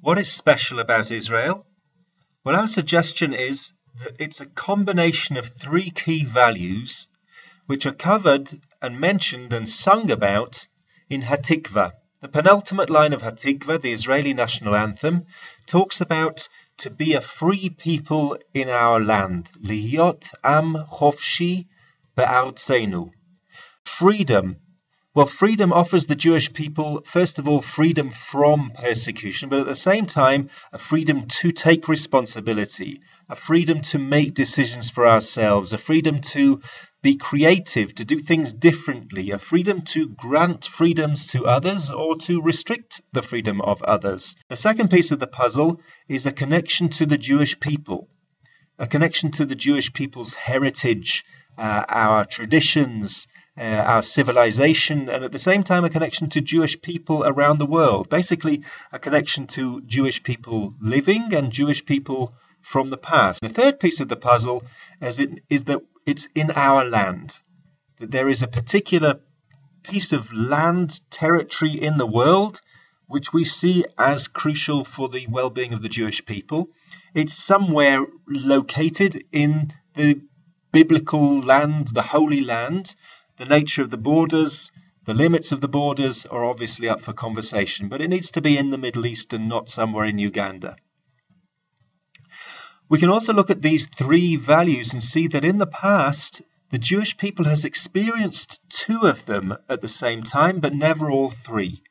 What is special about Israel? Well, our suggestion is that it's a combination of three key values which are covered and mentioned and sung about in Hatikvah. The penultimate line of Hatikvah, the Israeli national anthem, talks about to be a free people in our land. Lihyot am chofshi be'artzeinu. Freedom. Well, freedom offers the Jewish people, first of all, freedom from persecution, but at the same time, a freedom to take responsibility, a freedom to make decisions for ourselves, a freedom to be creative, to do things differently, a freedom to grant freedoms to others or to restrict the freedom of others. The second piece of the puzzle is a connection to the Jewish people, a connection to the Jewish people's heritage, our traditions, our civilization, and at the same time a connection to Jewish people around the world. Basically, a connection to Jewish people living and Jewish people from the past. The third piece of the puzzle is that it's in our land, that there is a particular piece of land, territory in the world, which we see as crucial for the well-being of the Jewish people. It's somewhere located in the biblical land, the Holy Land. The nature of the borders, the limits of the borders are obviously up for conversation, but it needs to be in the Middle East and not somewhere in Uganda. We can also look at these three values and see that in the past, the Jewish people has experienced two of them at the same time, but never all three.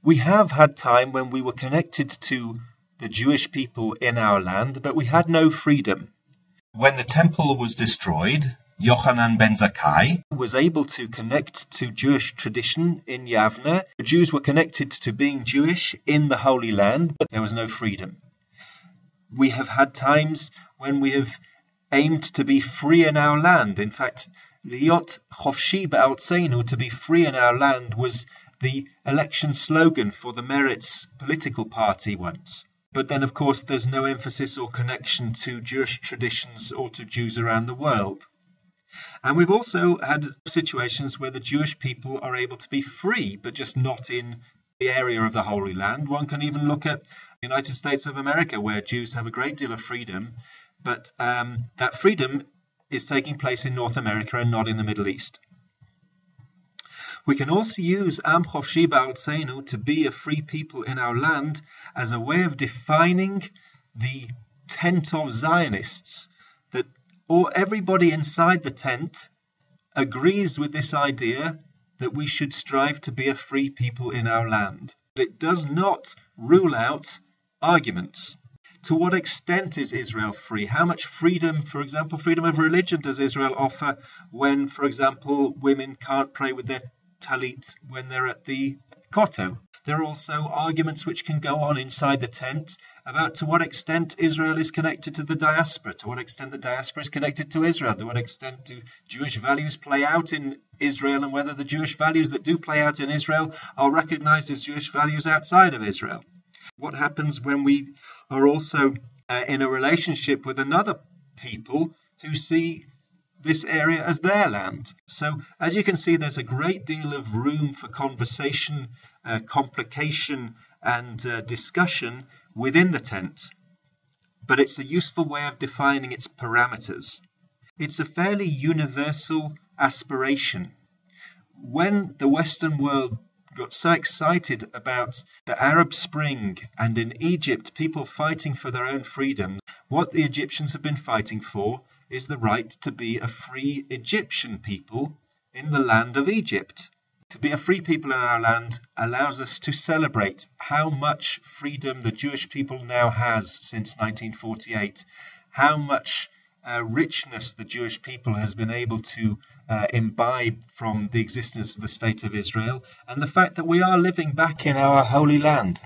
We have had time when we were connected to the Jewish people in our land, but we had no freedom. When the temple was destroyed, Yochanan ben Zakkai was able to connect to Jewish tradition in Yavne. The Jews were connected to being Jewish in the Holy Land, but there was no freedom. We have had times when we have aimed to be free in our land. In fact, Liot Chofshi Be'artzeinu, to be free in our land, was the election slogan for the Meretz political party once. But then, of course, there's no emphasis or connection to Jewish traditions or to Jews around the world. And we've also had situations where the Jewish people are able to be free, but just not in the area of the Holy Land. One can even look at the United States of America, where Jews have a great deal of freedom, but that freedom is taking place in North America and not in the Middle East. We can also use Am Chofshi Be'artzeinu, to be a free people in our land, as a way of defining the tent of Zionists, that everybody inside the tent agrees with this idea that we should strive to be a free people in our land. It does not rule out arguments. To what extent is Israel free? How much freedom, for example, freedom of religion does Israel offer when, for example, women can't pray with their talit when they're at the kotel? There are also arguments which can go on inside the tent about to what extent Israel is connected to the diaspora, to what extent the diaspora is connected to Israel, to what extent do Jewish values play out in Israel, and whether the Jewish values that do play out in Israel are recognized as Jewish values outside of Israel. What happens when we are also in a relationship with another people who see this area as their land? So, as you can see, there's a great deal of room for conversation, complication, and discussion within the tent, but it's a useful way of defining its parameters. It's a fairly universal aspiration. When the Western world got so excited about the Arab Spring and in Egypt people fighting for their own freedom, what the Egyptians have been fighting for is the right to be a free Egyptian people in the land of Egypt. To be a free people in our land allows us to celebrate how much freedom the Jewish people now has since 1948, how much richness the Jewish people has been able to imbibe from the existence of the State of Israel, and the fact that we are living back in our Holy Land.